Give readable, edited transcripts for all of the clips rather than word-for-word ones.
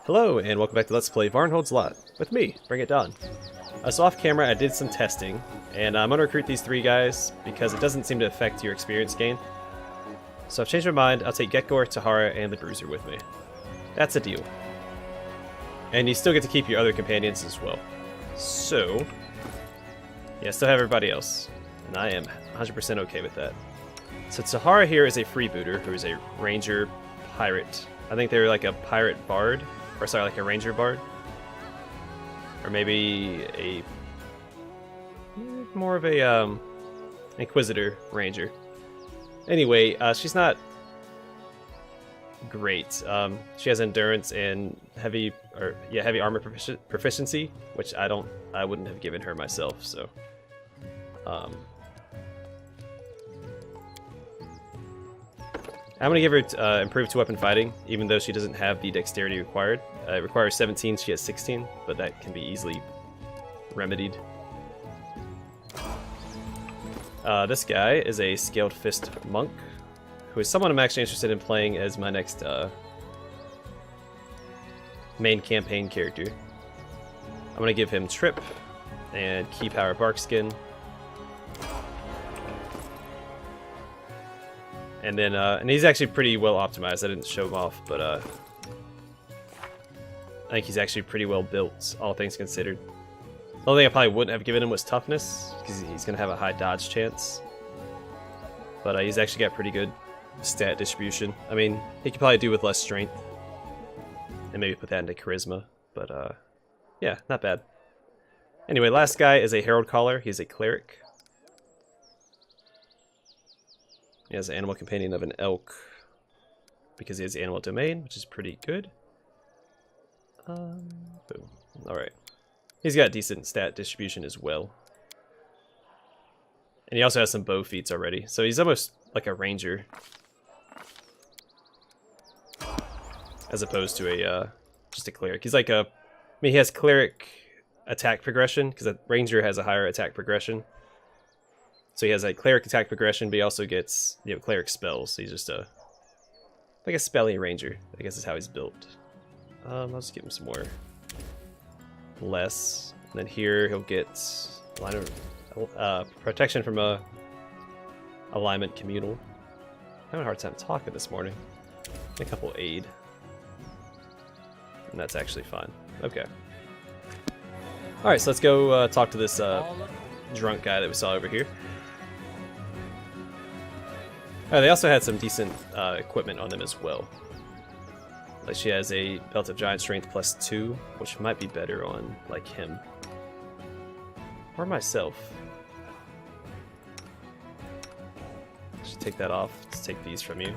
Hello, and welcome back to Let's Play Varnhold's Lot, with me, Bring It Dawn. So off camera, I did some testing, and I'm going to recruit these three guys because it doesn't seem to affect your experience gain. So I've changed my mind. I'll take Gekor, Tahara, and the Bruiser with me. That's a deal. And you still get to keep your other companions as well. So, yeah, still have everybody else, and I am 100% okay with that. So Tahara here is a freebooter who is a ranger pirate. I think they're like a pirate bard. Or sorry, like a ranger bard. Or maybe a... more of a, inquisitor ranger. Anyway, she's not great. She has endurance and heavy armor proficiency, which I wouldn't have given her myself, so... I'm going to give her improved to weapon fighting, even though she doesn't have the dexterity required. It requires 17, she has 16, but that can be easily remedied. This guy is a Scaled Fist Monk, who is someone I'm actually interested in playing as my next main campaign character. I'm going to give him Trip and Key Power Barkskin. And then, and he's actually pretty well optimized. I didn't show him off, but I think he's actually pretty well built, all things considered. The only thing I probably wouldn't have given him was toughness, because he's going to have a high dodge chance. But he's actually got pretty good stat distribution. I mean, he could probably do with less strength, and maybe put that into charisma. But yeah, not bad. Anyway, last guy is a Herald Caller. He's a cleric. He has an animal companion of an elk because he has the animal domain, which is pretty good. Boom. Alright. He's got decent stat distribution as well. And he also has some bow feats already, so he's almost like a ranger. As opposed to a just a cleric. He's like a... I mean, he has cleric attack progression, because a ranger has a higher attack progression. So he has a cleric attack progression, but he also gets, you know, cleric spells. So he's just a like a spelly ranger, I guess is how he's built. I'll just give him some more less. And then here he'll get line of protection from a alignment communal. I'm having a hard time talking this morning. A couple aid. And that's actually fine. Okay. Alright, so let's go talk to this drunk guy that we saw over here. They also had some decent equipment on them as well. Like she has a belt of giant strength +2, which might be better on like him or myself. Just take that off. Let's take these from you.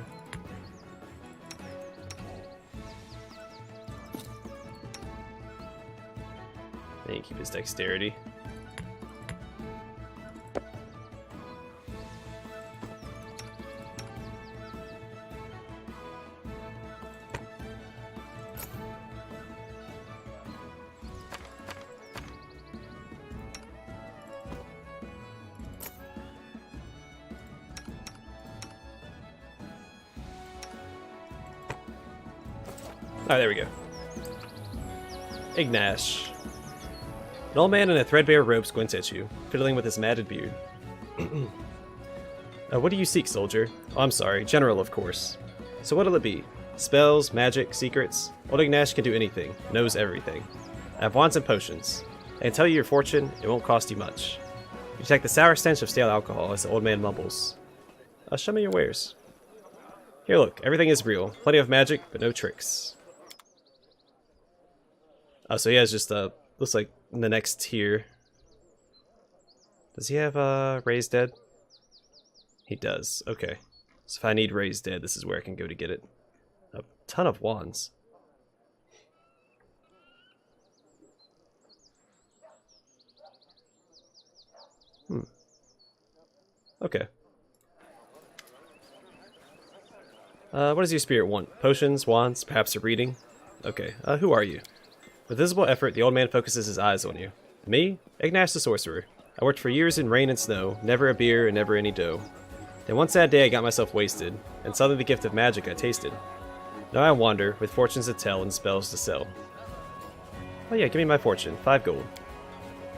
Then you keep his dexterity. Alright, there we go. Ignash. An old man in a threadbare robe squints at you, fiddling with his matted beard. What do you seek, soldier? Oh, I'm sorry, general, of course. So what'll it be? Spells, magic, secrets? Old Ignash can do anything, knows everything. I have wands and potions. I can tell you your fortune, it won't cost you much. You detect the sour stench of stale alcohol as the old man mumbles. Show me your wares. Here, look, everything is real. Plenty of magic, but no tricks. So he has just looks like in the next tier. Does he have Raised Dead? He does. Okay. So if I need Raised Dead, this is where I can go to get it. A ton of wands. Okay. What does your spirit want? Potions, wands, perhaps a reading? Okay. Who are you? With visible effort, the old man focuses his eyes on you. Me? Ignash the sorcerer. I worked for years in rain and snow, never a beer and never any dough. Then one sad day I got myself wasted, and suddenly the gift of magic I tasted. Now I wander, with fortunes to tell and spells to sell. Oh yeah, give me my fortune. 5 gold.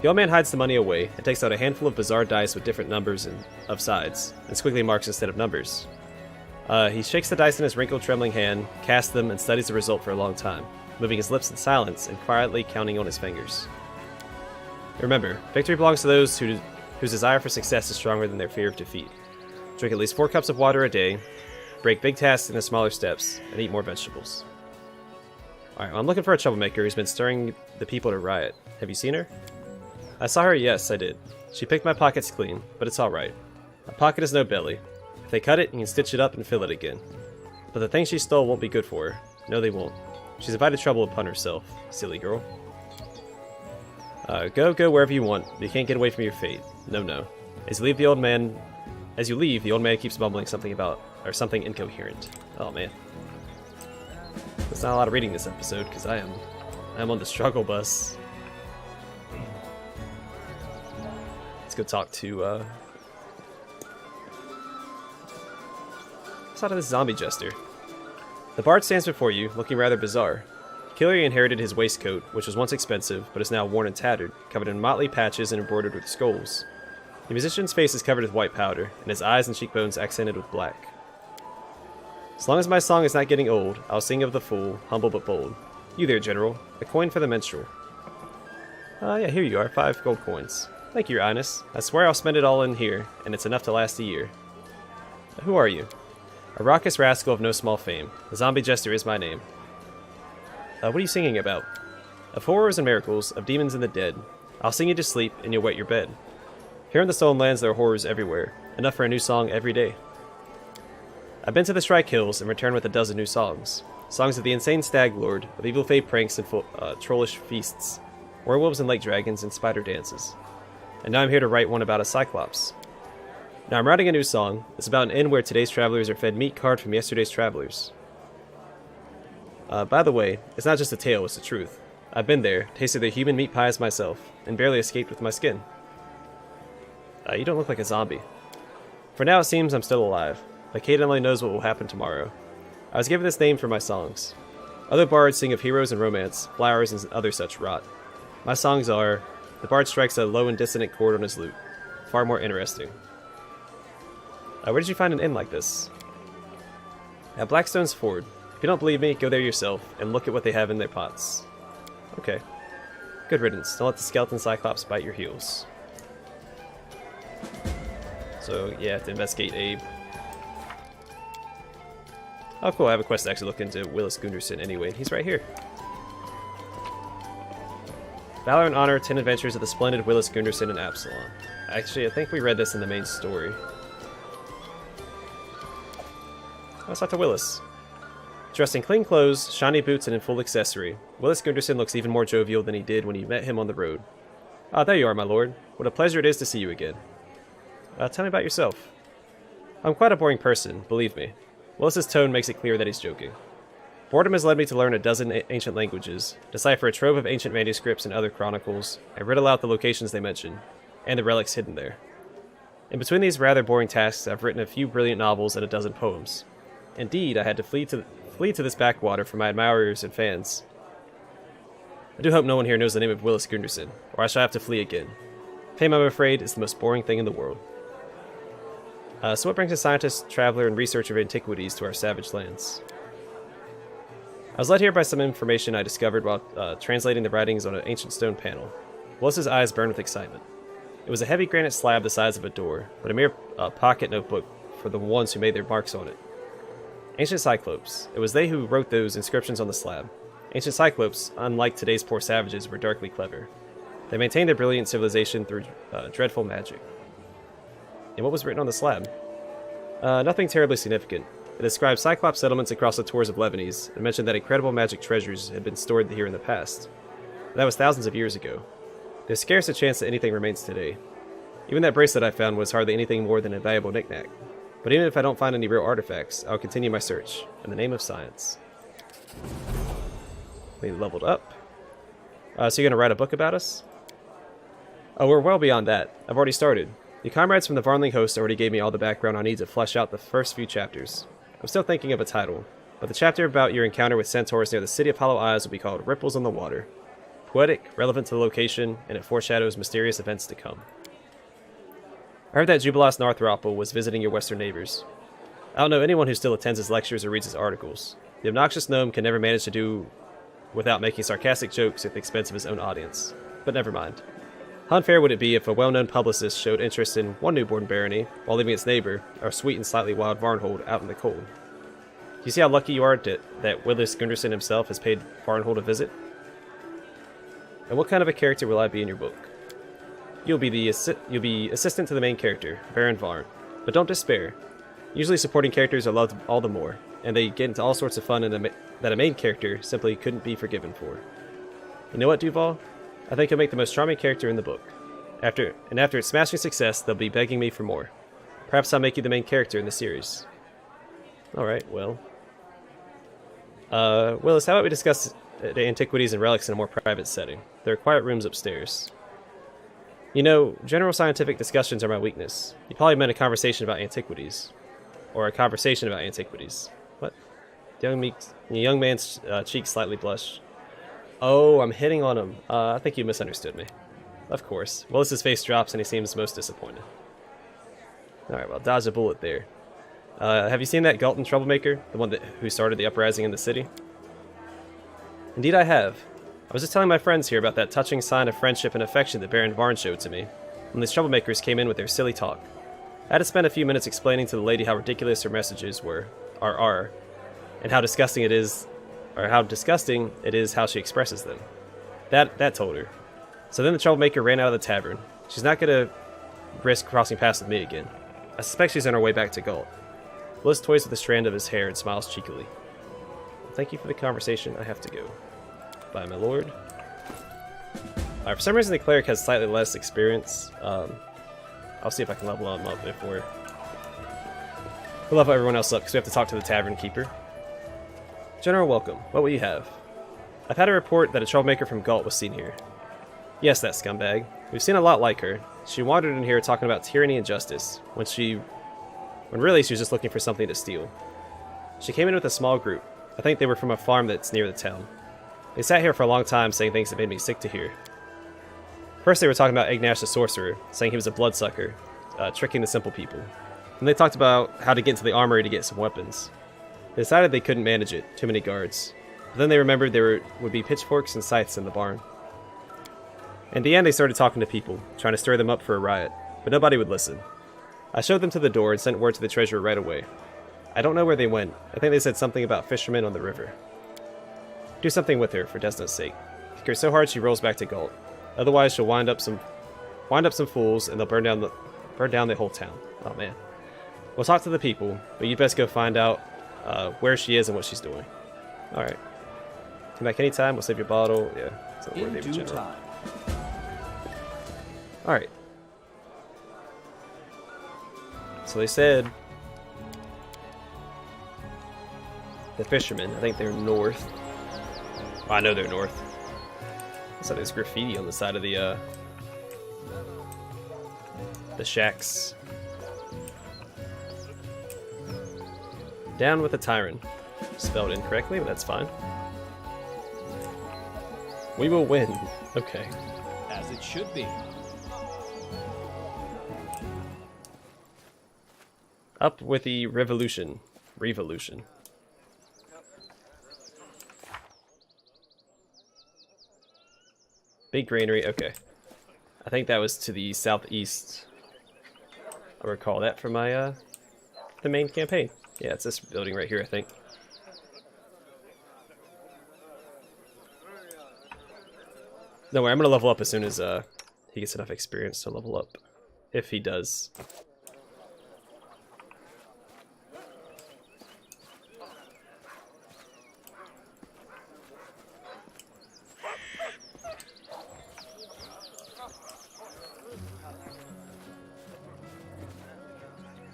The old man hides the money away and takes out a handful of bizarre dice with different numbers of sides, and squiggly marks instead of numbers. He shakes the dice in his wrinkled, trembling hand, casts them, and studies the result for a long time, moving his lips in silence and quietly counting on his fingers. Remember, victory belongs to those whose desire for success is stronger than their fear of defeat. Drink at least 4 cups of water a day, break big tasks into smaller steps, and eat more vegetables. Alright, well, I'm looking for a troublemaker who's been stirring the people to riot. Have you seen her? I saw her, yes, I did. She picked my pockets clean, but it's alright. A pocket is no belly. If they cut it, you can stitch it up and fill it again. But the things she stole won't be good for her. No, they won't. She's invited trouble upon herself. Silly girl. Go wherever you want, but you can't get away from your fate. No. As you leave, the old man keeps mumbling something something incoherent. Oh man. There's not a lot of reading this episode, because I'm on the struggle bus. Let's go talk to, let's talk to this zombie jester. The bard stands before you, looking rather bizarre. Killian inherited his waistcoat, which was once expensive, but is now worn and tattered, covered in motley patches and embroidered with skulls. The musician's face is covered with white powder, and his eyes and cheekbones accented with black. As long as my song is not getting old, I'll sing of the fool, humble but bold. You there, General. A coin for the minstrel. Yeah, here you are, 5 gold coins. Thank you, Your Highness. I swear I'll spend it all in here, and it's enough to last a year. Who are you? A raucous rascal of no small fame. The zombie jester is my name. What are you singing about? Of horrors and miracles, of demons and the dead. I'll sing you to sleep, and you'll wet your bed. Here in the Stolen Lands there are horrors everywhere, enough for a new song every day. I've been to the Strike Hills and returned with a dozen new songs. Songs of the insane stag lord, of evil fey pranks and trollish feasts, werewolves and lake dragons and spider dances. And now I'm here to write one about a cyclops. Now I'm writing a new song. It's about an inn where today's travelers are fed meat carved from yesterday's travelers. By the way, it's not just a tale, it's the truth. I've been there, tasted their human meat pies myself, and barely escaped with my skin. You don't look like a zombie. For now it seems I'm still alive, but Kate only knows what will happen tomorrow. I was given this name for my songs. Other bards sing of heroes and romance, flowers and other such rot. My songs are, the bard strikes a low and dissonant chord on his lute. Far more interesting. Where did you find an inn like this? At Blackstone's Ford. If you don't believe me, go there yourself, and look at what they have in their pots. Okay. Good riddance. Don't let the skeleton cyclops bite your heels. So, yeah, to investigate Abe. Oh, cool, I have a quest to actually look into Willis Gunderson anyway. He's right here. Valor and Honor, 10 Adventures of the Splendid Willis Gunderson and Absalom. Actually, I think we read this in the main story. Let's talk to Willis. Dressed in clean clothes, shiny boots, and in full accessory, Willis Gunderson looks even more jovial than he did when you met him on the road. Ah, there you are, my lord. What a pleasure it is to see you again. Tell me about yourself. I'm quite a boring person, believe me. Willis's tone makes it clear that he's joking. Boredom has led me to learn a dozen ancient languages, decipher a trove of ancient manuscripts and other chronicles, and riddle out the locations they mention, and the relics hidden there. In between these rather boring tasks, I've written a few brilliant novels and a dozen poems. Indeed, I had to flee to this backwater for my admirers and fans. I do hope no one here knows the name of Willis Gunderson, or I shall have to flee again. Fame, I'm afraid, is the most boring thing in the world. So what brings a scientist, traveler, and researcher of antiquities to our savage lands? I was led here by some information I discovered while translating the writings on an ancient stone panel. Willis's eyes burned with excitement. It was a heavy granite slab the size of a door, but a mere pocket notebook for the ones who made their marks on it. Ancient cyclops. It was they who wrote those inscriptions on the slab. Ancient cyclops, unlike today's poor savages, were darkly clever. They maintained their brilliant civilization through dreadful magic. And what was written on the slab? Nothing terribly significant. It described cyclops settlements across the Tors of Lebanese, and mentioned that incredible magic treasures had been stored here in the past. That was thousands of years ago. There's scarce a chance that anything remains today. Even that bracelet I found was hardly anything more than a valuable knickknack. But even if I don't find any real artifacts, I'll continue my search, in the name of science. We leveled up. So you're going to write a book about us? Oh, we're well beyond that. I've already started. The comrades from the Varnhold host already gave me all the background I need to flesh out the first few chapters. I'm still thinking of a title. but the chapter about your encounter with centaurs near the city of Hollow Eyes will be called Ripples on the Water. Poetic, relevant to the location, and it foreshadows mysterious events to come. I heard that Jubilas Narthropple was visiting your western neighbors. I don't know anyone who still attends his lectures or reads his articles. The obnoxious gnome can never manage to do without making sarcastic jokes at the expense of his own audience. But never mind. How unfair would it be if a well-known publicist showed interest in one newborn barony while leaving its neighbor, our sweet and slightly wild Varnhold, out in the cold? Do you see how lucky you are that Willis Gunderson himself has paid Varnhold a visit? And what kind of a character will I be in your book? You'll be assistant to the main character, Baron Varn. But don't despair. Usually supporting characters are loved all the more, and they get into all sorts of fun that a main character simply couldn't be forgiven for. You know what, Duval? I think you'll make the most charming character in the book. After its smashing success, they'll be begging me for more. Perhaps I'll make you the main character in the series. Alright, well. Willis, how about we discuss the antiquities and relics in a more private setting? There are quiet rooms upstairs. You know, general scientific discussions are my weakness. You probably meant a conversation about antiquities. Or a conversation about antiquities. What? The young man's cheeks slightly blushed. Oh, I'm hitting on him. I think you misunderstood me. Of course. Willis's face drops and he seems most disappointed. Alright, well, dodge a bullet there. Have you seen that Galton troublemaker? The one who started the uprising in the city? Indeed I have. I was just telling my friends here about that touching sign of friendship and affection that Baron Varn showed to me, when these troublemakers came in with their silly talk. I had to spend a few minutes explaining to the lady how ridiculous her messages are, and how disgusting it is how she expresses them. That told her. So then the troublemaker ran out of the tavern. She's not going to risk crossing paths with me again. I suspect she's on her way back to Galt. Willis toys with a strand of his hair and smiles cheekily. Well, thank you for the conversation. I have to go. Bye, my lord. Alright, for some reason the cleric has slightly less experience. I'll see if I can level him up before. We'll level everyone else up because we have to talk to the tavern keeper. General, welcome. What will you have? I've had a report that a troublemaker from Galt was seen here. Yes, that scumbag. We've seen a lot like her. She wandered in here talking about tyranny and justice, when really she was just looking for something to steal. She came in with a small group. I think they were from a farm that's near the town. They sat here for a long time saying things that made me sick to hear. First they were talking about Ignash the sorcerer, saying he was a bloodsucker, tricking the simple people. And they talked about how to get into the armory to get some weapons. They decided they couldn't manage it, too many guards. But then they remembered there would be pitchforks and scythes in the barn. In the end they started talking to people, trying to stir them up for a riot, but nobody would listen. I showed them to the door and sent word to the treasurer right away. I don't know where they went. I think they said something about fishermen on the river. Do something with her, for Desna's sake. Kick her so hard she rolls back to Galt. Otherwise she'll wind up some fools and they'll burn down the whole town. Oh man. We'll talk to the people, but you'd best go find out where she is and what she's doing. Alright. Come back anytime, we'll save your bottle. Yeah, it's not worthy of a general. Alright. So they said the fishermen, I think they're north. Well, I know they're north. Looks like there's graffiti on the side of the shacks. Down with the Tavern. Spelled incorrectly, but that's fine. We will win. Okay. As it should be. Up with the revolution. Revolution. Big granary, okay. I think that was to the southeast. I recall that from my the main campaign. Yeah, it's this building right here, I think. Don't worry, I'm gonna level up as soon as he gets enough experience to level up. If he does.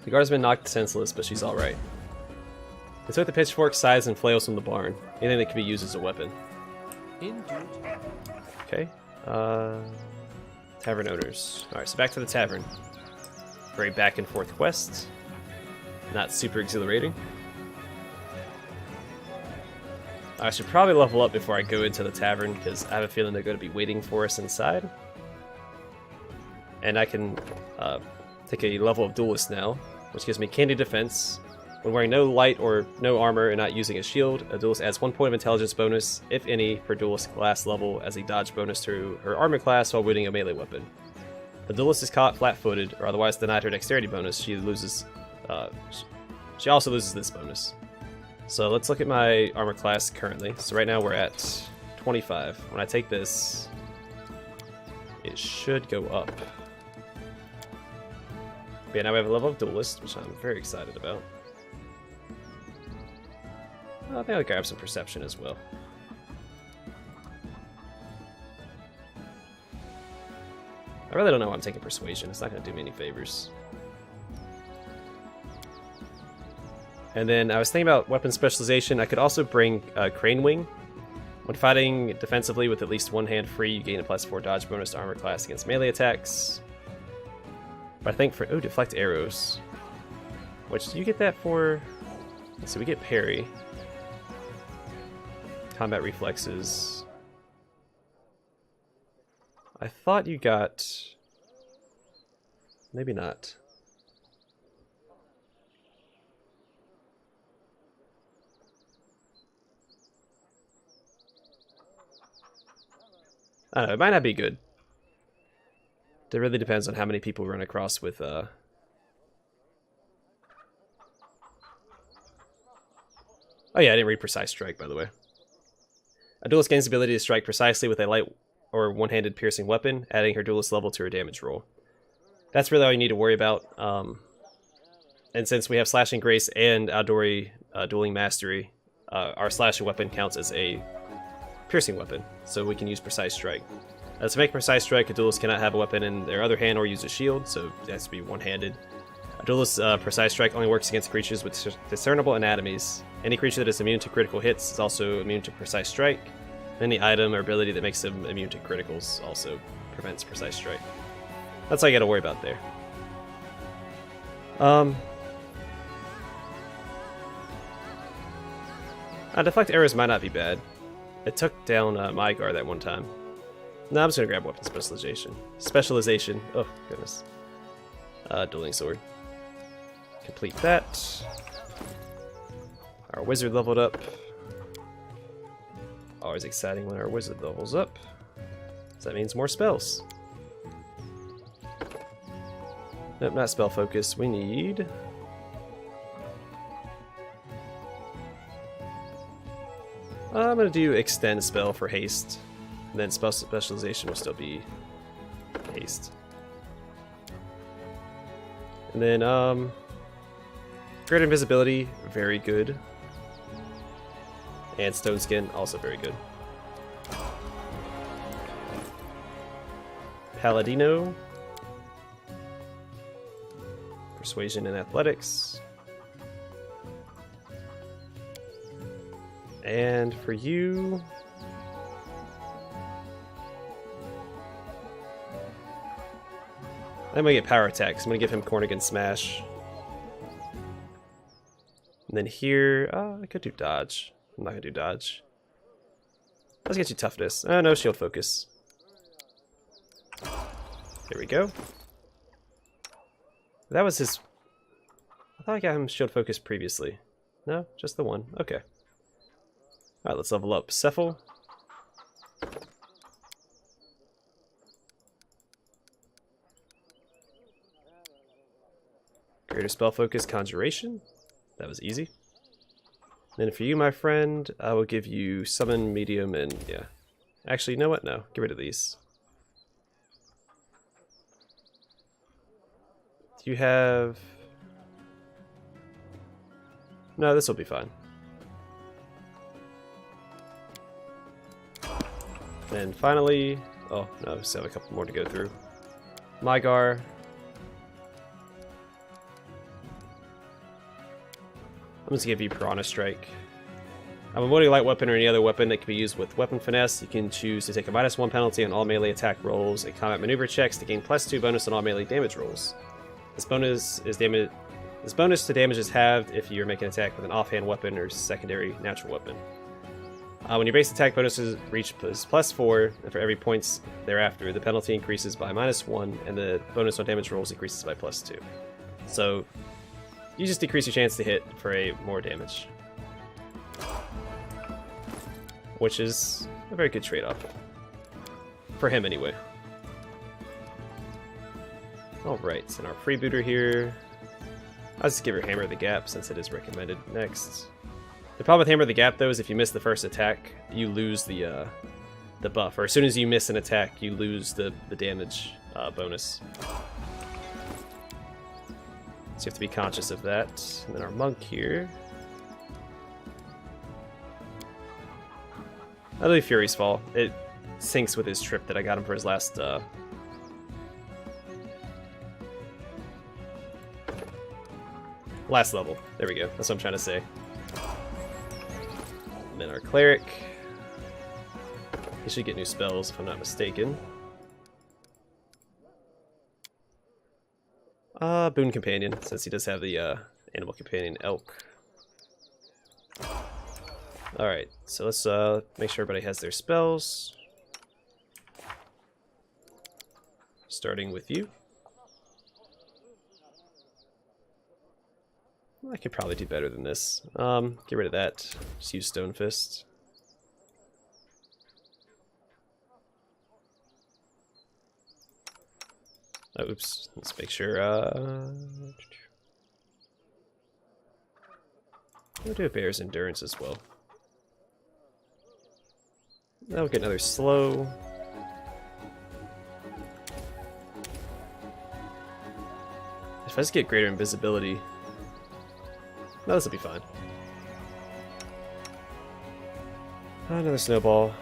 The guard's been knocked senseless, but she's alright. They took the pitchfork, scythes, and flails from the barn. Anything that could be used as a weapon. Okay. Tavern owners. Alright, so back to the tavern. Very back and forth quest. Not super exhilarating. I should probably level up before I go into the tavern, because I have a feeling they're going to be waiting for us inside. And I can take a level of Duelist now, which gives me Candy Defense. When wearing no light or no armor and not using a shield, a Duelist adds 1 point of intelligence bonus, if any, per Duelist class level as a dodge bonus to her armor class while wielding a melee weapon. If the Duelist is caught flat-footed or otherwise denied her dexterity bonus, she loses. She also loses this bonus. So let's look at my armor class currently. So right now we're at 25. When I take this, it should go up. But yeah, now we have a level of Duelist, which I'm very excited about. I think I'll grab some Perception as well. I really don't know why I'm taking Persuasion. It's not going to do me any favors. And then I was thinking about weapon specialization. I could also bring Crane Wing. When fighting defensively with at least one hand free, you gain a +4 dodge bonus to armor class against melee attacks. But I think for... Oh, deflect arrows. Which, do you get that for... Let's see, we get parry. Combat reflexes. I thought you got... Maybe not. I don't know, it might not be good. It really depends on how many people we run across with, Oh yeah, I didn't read Precise Strike, by the way. A Duelist gains the ability to strike precisely with a light or one-handed piercing weapon, adding her Duelist level to her damage roll. That's really all you need to worry about. And since we have Slashing Grace and Aodori Dueling Mastery, our slashing weapon counts as a piercing weapon, so we can use Precise Strike. To make Precise Strike, a Duelist cannot have a weapon in their other hand or use a shield, so it has to be one-handed. A Duelist's Precise Strike only works against creatures with discernible anatomies. Any creature that is immune to critical hits is also immune to Precise Strike. Any item or ability that makes them immune to criticals also prevents Precise Strike. That's all you gotta worry about there. Deflect arrows might not be bad. It took down Mygar that one time. No, I'm just gonna grab weapon specialization. Specialization. Oh goodness. Dueling sword. Complete that. Our wizard leveled up. Always exciting when our wizard levels up. So that means more spells. Nope, not spell focus. We need... I'm going to do extend spell for haste. And then spell specialization will still be haste. And then, great invisibility, very good. And stone skin, also very good. Paladino. Persuasion and athletics. And for you... I'm going to get power attacks. I'm going to give him Cornigan Smash. And then here, I could do dodge. I'm not going to do dodge. Let's get you toughness. Oh, no, shield focus. There we go. That was his... I thought I got him shield focus previously. No, just the one. Okay. Alright, let's level up Cephal. Greater spell focus, conjuration. That was easy. Then for you, my friend, I will give you summon, medium, and yeah. Actually, you know what? No, get rid of these. Do you have... No, this will be fine. And finally... Oh, no, we still have a couple more to go through. Mygar. I'm just going to give you Piranha Strike. I'm avoiding a light weapon or any other weapon that can be used with weapon finesse. You can choose to take a -1 penalty on all melee attack rolls and combat maneuver checks to gain +2 bonus on all melee damage rolls. This bonus to damage is halved if you're making an attack with an offhand weapon or secondary natural weapon. When your base attack bonuses reach +4, and for every points thereafter, the penalty increases by -1, and the bonus on damage rolls increases by +2. So you just decrease your chance to hit for more damage, which is a very good trade-off. For him, anyway. Alright, and our freebooter here. I'll just give her Hammer of the Gap since it is recommended next. The problem with Hammer of the Gap, though, is if you miss the first attack, you lose the buff. Or as soon as you miss an attack, you lose the damage bonus. So you have to be conscious of that. And then our monk here. I believe Fury's Fall. It syncs with his trip that I got him for his last... last level. There we go. That's what I'm trying to say. And then our cleric. He should get new spells if I'm not mistaken. Boon Companion, since he does have the animal companion elk. Alright, so let's make sure everybody has their spells. Starting with you. I could probably do better than this. Get rid of that. Just use Stone Fist. Oh, oops. Let's make sure. We'll do a Bear's Endurance as well. Now we'll get another slow. If I just get greater invisibility. No, this will be fine. Another snowball.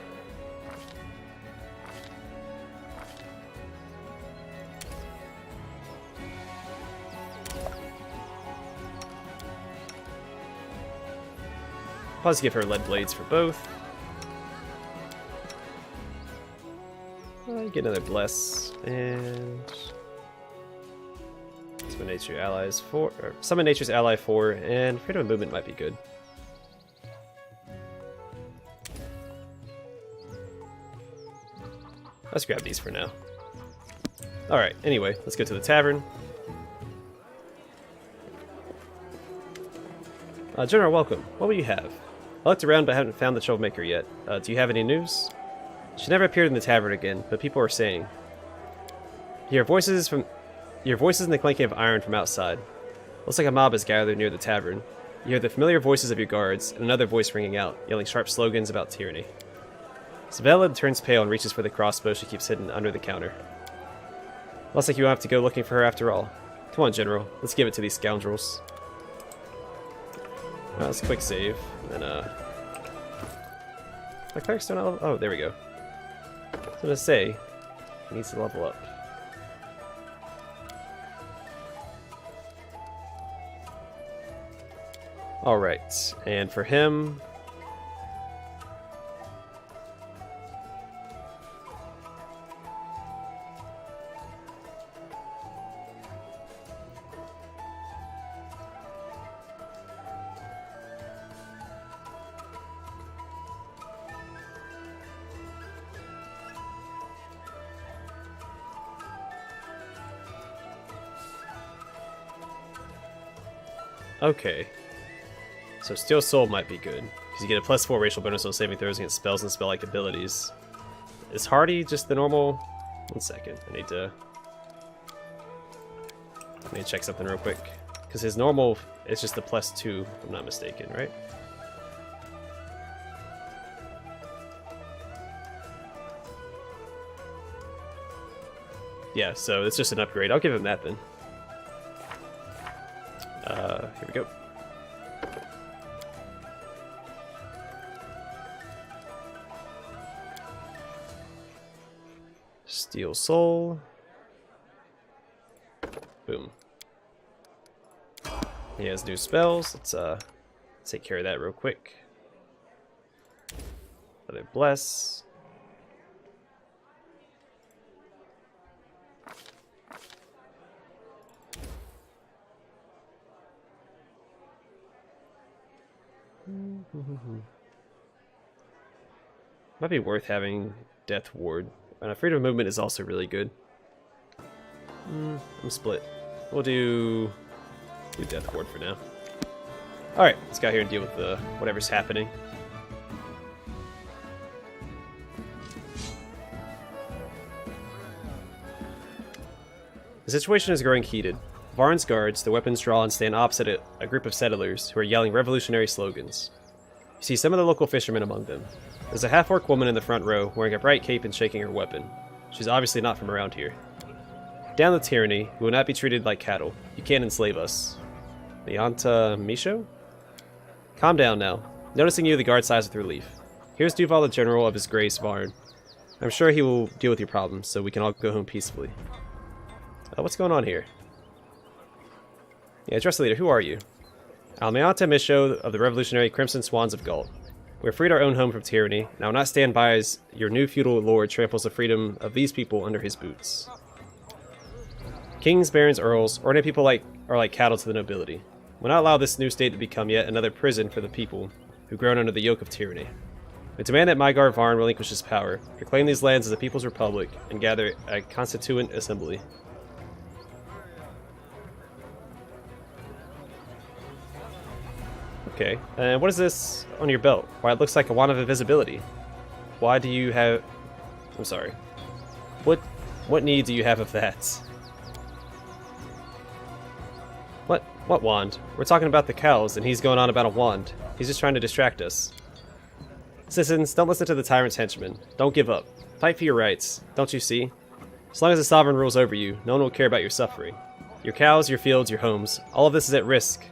I'll just give her lead blades for both. Get another bless and summon Nature's allies 4, or summon Nature's ally 4, and freedom of movement might be good. Let's grab these for now. Alright, anyway, let's go to the tavern. General, welcome. What will you have? I looked around but haven't found the troublemaker yet. Do you have any news? She never appeared in the tavern again, but people are saying. You hear voices in the clanking of iron from outside. Looks like a mob is gathered near the tavern. You hear the familiar voices of your guards, and another voice ringing out, yelling sharp slogans about tyranny. Savella turns pale and reaches for the crossbow she keeps hidden under the counter. Looks like you won't have to go looking for her after all. Come on, General. Let's give it to these scoundrels. Let's quick save. And then, my cleric's still not level. Oh, there we go. I was gonna say, he needs to level up. Alright, and for him... Okay. So Steel Soul might be good, because you get a +4 racial bonus on saving throws against spells and spell-like abilities. Is Hardy just the normal... One second, I need to check something real quick. Because his normal is just the +2, if I'm not mistaken, right? Yeah, so it's just an upgrade. I'll give him that then. Here we go. Steel Soul. Boom. He has new spells. Let's take care of that real quick. Another Bless. Might be worth having Death Ward. And freedom of movement is also really good. I'm split. We'll do Death Ward for now. Alright, let's go out here and deal with whatever's happening. The situation is growing heated. Varn's guards, their weapons drawn, stand opposite a group of settlers who are yelling revolutionary slogans. You see some of the local fishermen among them. There's a half-orc woman in the front row wearing a bright cape and shaking her weapon. She's obviously not from around here. Down with tyranny, we will not be treated like cattle. You can't enslave us. Leonta Misho? Calm down now. Noticing you, the guard sighs with relief. Here's Duval, the general of his grace, Varn. I'm sure he will deal with your problems, so we can all go home peacefully. What's going on here? Yeah, address leader, who are you? Almeanta Misho of the revolutionary Crimson Swans of Gault. We have freed our own home from tyranny, and I will not stand by as your new feudal lord tramples the freedom of these people under his boots. Kings, barons, earls, ordinary people are like cattle to the nobility. We'll not allow this new state to become yet another prison for the people who groan under the yoke of tyranny. We demand that Mygar Varn relinquish his power, proclaim these lands as a people's republic, and gather a constituent assembly. Okay, and what is this on your belt? Why, it looks like a wand of invisibility. Why do you have... I'm sorry. What need do you have of that? What wand? We're talking about the cows, and he's going on about a wand. He's just trying to distract us. Citizens, don't listen to the tyrant's henchmen. Don't give up. Fight for your rights. Don't you see? As long as the sovereign rules over you, no one will care about your suffering. Your cows, your fields, your homes, all of this is at risk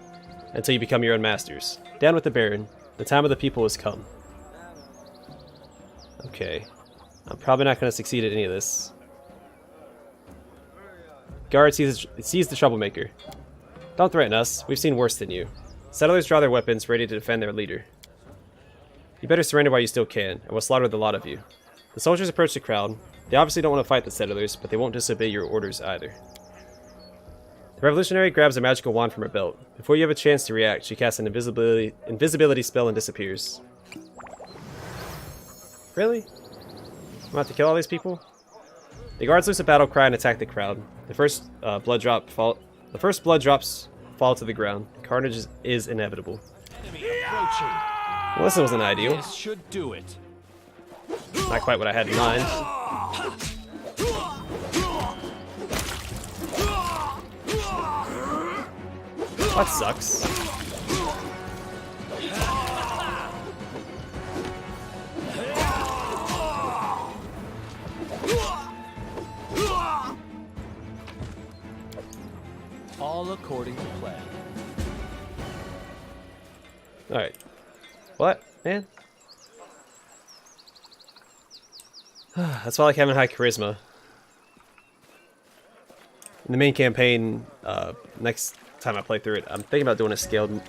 until you become your own masters. Down with the Baron. The time of the people has come. Okay. I'm probably not going to succeed at any of this. Guard sees the troublemaker. Don't threaten us. We've seen worse than you. Settlers draw their weapons, ready to defend their leader. You better surrender while you still can, and we'll slaughter the lot of you. The soldiers approach the crowd. They obviously don't want to fight the settlers, but they won't disobey your orders either. The revolutionary grabs a magical wand from her belt. Before you have a chance to react, she casts an invisibility spell and disappears. Really? I'm about to kill all these people? The guards loose a battle cry and attack the crowd. The first blood drops fall to the ground. Carnage is inevitable. Well, this wasn't ideal. This should do it. Not quite what I had in mind. That sucks. All according to plan. Alright. What, man? That's why I like having high charisma. In the main campaign, next time I play through it, I'm thinking about doing a scaled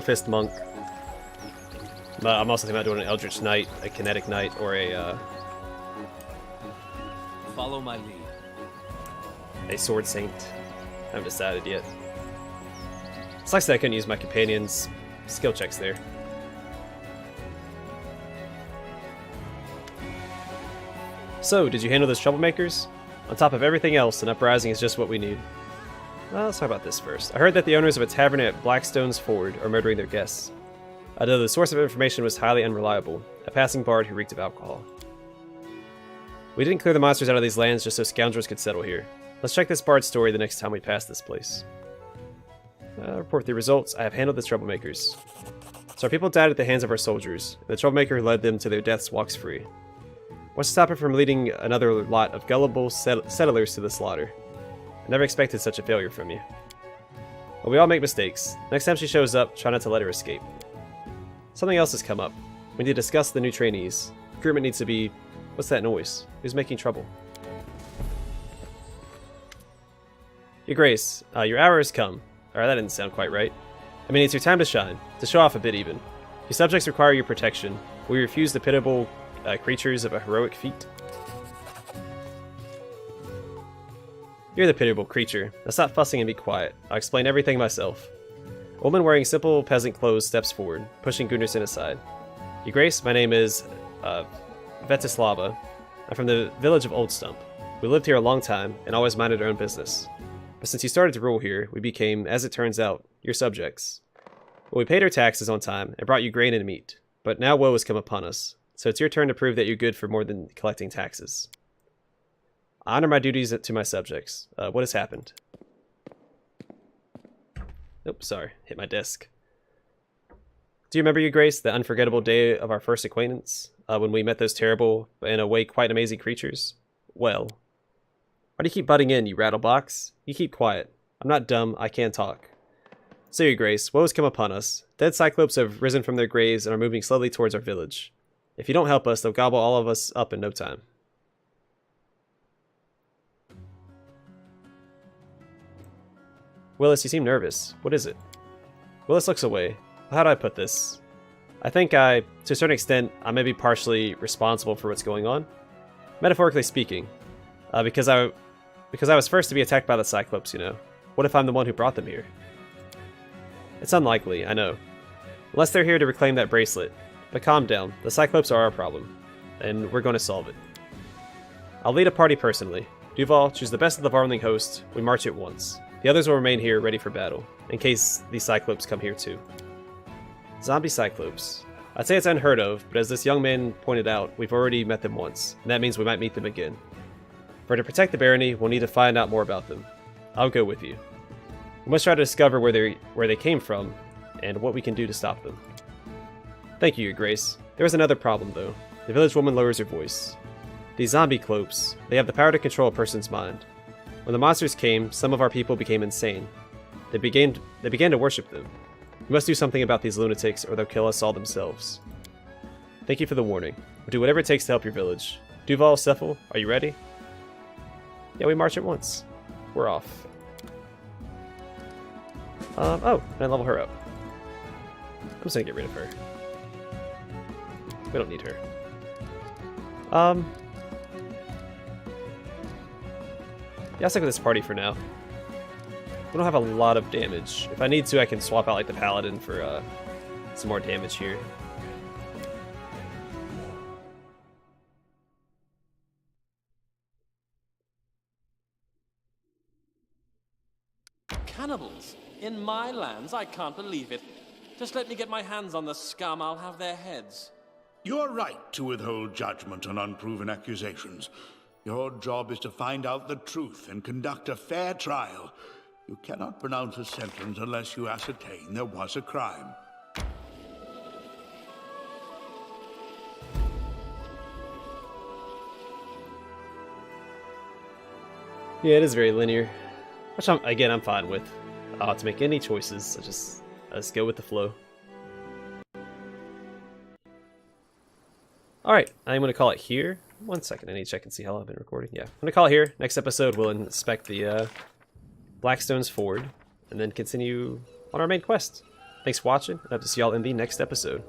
fist monk. But I'm also thinking about doing an eldritch knight, a kinetic knight, or a Follow my lead. a sword saint. I haven't decided yet. Sucks that I couldn't use my companion's skill checks there. So, did you handle those troublemakers? On top of everything else, an uprising is just what we need. Well, let's talk about this first. I heard that the owners of a tavern at Blackstone's Ford are murdering their guests. Although the source of information was highly unreliable, a passing bard who reeked of alcohol. We didn't clear the monsters out of these lands just so scoundrels could settle here. Let's check this bard's story the next time we pass this place. Report the results. I have handled the troublemakers. So our people died at the hands of our soldiers, and the troublemaker who led them to their deaths walks free. What's to stop her from leading another lot of gullible settlers to the slaughter? I never expected such a failure from you. But we all make mistakes. Next time she shows up, try not to let her escape. Something else has come up. We need to discuss the new trainees. Recruitment needs to be... What's that noise? Who's making trouble? Your Grace, your hour has come. Alright, that didn't sound quite right. I mean, it's your time to shine. To show off a bit, even. Your subjects require your protection. We refuse the pitiable creatures of a heroic feat. You're the pitiable creature. Now stop fussing and be quiet. I'll explain everything myself. A woman wearing simple peasant clothes steps forward, pushing Gunnarsson aside. Your Grace, my name is, Vetislava. I'm from the village of Old Stump. We lived here a long time and always minded our own business. But since you started to rule here, we became, as it turns out, your subjects. Well, we paid our taxes on time and brought you grain and meat, but now woe has come upon us, so it's your turn to prove that you're good for more than collecting taxes. I honor my duties to my subjects. What has happened? Oops, sorry, hit my desk. Do you remember, Your Grace, the unforgettable day of our first acquaintance, when we met those terrible, but in a way quite amazing creatures? Well, why do you keep butting in, you rattlebox? You keep quiet. I'm not dumb, I can talk. So, Your Grace, woe has come upon us. Dead cyclops have risen from their graves and are moving slowly towards our village. If you don't help us, they'll gobble all of us up in no time. Willis, you seem nervous. What is it? Willis looks away. How do I put this? I think to a certain extent, I may be partially responsible for what's going on. Metaphorically speaking. Because I was first to be attacked by the cyclops, you know. What if I'm the one who brought them here? It's unlikely, I know. Unless they're here to reclaim that bracelet. But calm down. The cyclops are our problem. And we're going to solve it. I'll lead a party personally. Duval, choose the best of the Varnhold host. We march at once. The others will remain here, ready for battle, in case these cyclops come here too. Zombie cyclops. I'd say it's unheard of, but as this young man pointed out, we've already met them once, and that means we might meet them again. For to protect the barony, we'll need to find out more about them. I'll go with you. We must try to discover where they came from, and what we can do to stop them. Thank you, Your Grace. There is another problem, though. The village woman lowers her voice. These zombie cloaks, they have the power to control a person's mind. When the monsters came, some of our people became insane. They began to worship them. We must do something about these lunatics, or they'll kill us all themselves. Thank you for the warning. We'll do whatever it takes to help your village. Duval, Cephal, are you ready? Yeah, we march at once. We're off. Oh, and I level her up. I'm just gonna get rid of her. We don't need her. Yeah, I'll stick with this party for now. We don't have a lot of damage. If I need to, I can swap out like the paladin for some more damage here. Cannibals? In my lands? I can't believe it. Just let me get my hands on the scum, I'll have their heads. You're right to withhold judgment on unproven accusations. Your job is to find out the truth and conduct a fair trial. You cannot pronounce a sentence unless you ascertain there was a crime. Yeah, it is very linear. Which, I'm fine with. I don't have to make any choices. I just go with the flow. Alright, I'm going to call it here. 1 second, I need to check and see how long I've been recording. Yeah, I'm going to call it here. Next episode, we'll inspect the Blackstone's Ford, and then continue on our main quest. Thanks for watching, and I hope to see y'all in the next episode.